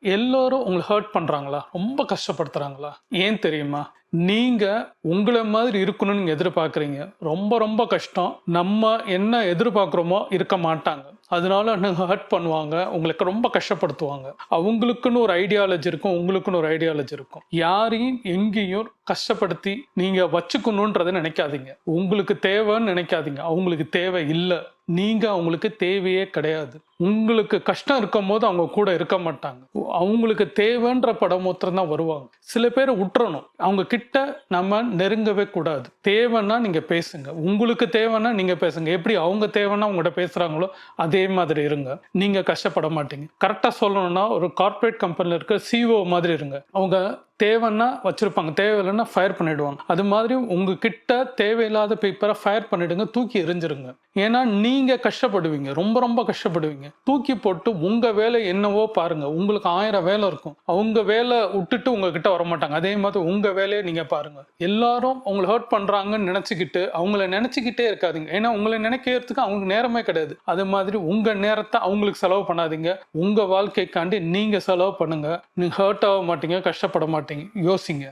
எல்லோரும் உங்கள ஹர்ட் பண்றாங்களா? ரொம்ப கஷ்டப்படுத்துறாங்களா? ஏன் தெரியுமா? நீங்க உங்கள மாதிரி இருக்கணும்னு நீங்க எதிர்பார்க்குறீங்க. ரொம்ப ரொம்ப கஷ்டம். நம்ம என்ன எதிர்பார்க்குறோமோ இருக்க மாட்டாங்க. அதனால ஹர்ட் பண்ணுவாங்க. உங்களுக்கு ரொம்ப கஷ்டப்படுத்துவாங்க. அவங்களுக்குன்னு ஒரு ஐடியாலஜி இருக்கும். உங்களுக்குன்னு ஒரு ஐடியாலஜி இருக்கும். யாரையும் எங்கேயும் கஷ்டப்படுத்தி நீங்க வச்சுக்கணுன்றத நினைக்காதீங்க. உங்களுக்கு தேவைன்னு நினைக்காதீங்க. அவங்களுக்கு தேவை இல்ல. நீங்க அவங்களுக்கு தேவையே கிடையாது. உங்களுக்கு கஷ்டம் இருக்கும்போது அவங்க கூட இருக்க மாட்டாங்க. அவங்களுக்கு தேவைன்ற படம் மாத்திரம் தான் வருவாங்க. சில பேரை விட்டுறணும். அவங்க கிட்ட நம்ம நெருங்கவே கூடாது. தேவைன்னா நீங்க பேசுங்க. உங்களுக்கு தேவைன்னா நீங்க பேசுங்க. எப்படி அவங்க தேவைன்னா உங்கள்ட்ட பேசுறாங்களோ அதே மாதிரி இருங்க. நீங்க கஷ்டப்பட மாட்டீங்க. கரெக்ட்டா சொல்லணும்னா ஒரு கார்ப்பரேட் கம்பெனில இருக்க சிஇஓ மாதிரி இருங்க. அவங்க தேவைன்னா வச்சிருப்பாங்க. தேவையில்லைன்னா ஃபயர் பண்ணிடுவாங்க. அது மாதிரி உங்ககிட்ட தேவையில்லாத பேப்பரை ஃபயர் பண்ணிடுங்க. தூக்கி எறிஞ்சிருங்க. ஏன்னா நீங்க கஷ்டப்படுவீங்க. ரொம்ப ரொம்ப கஷ்டப்படுவீங்க. தூக்கி போட்டு உங்க வேலை என்னவோ பாருங்க. உங்களுக்கு 1000 வேலை இருக்கும். அவங்க வேலை விட்டுட்டு உங்ககிட்ட வரமாட்டாங்க. அதே மாதிரி உங்க வேலையை நீங்க பாருங்க. எல்லாரும் உங்களை ஹர்ட் பண்றாங்கன்னு நினைச்சுக்கிட்டு அவங்கள நினைச்சுக்கிட்டே இருக்காதீங்க. ஏன்னா உங்களை நினைக்கிறதுக்கு அவங்களுக்கு நேரமே கிடையாது. அது மாதிரி உங்க நேரத்தை அவங்களுக்கு செலவு பண்ணாதீங்க. உங்க வாழ்க்கைக்காண்டி நீங்க செலவு பண்ணுங்க. நீங்க ஹர்ட் ஆக மாட்டீங்க, கஷ்டப்பட மாட்டீங்க. யோசிங்க.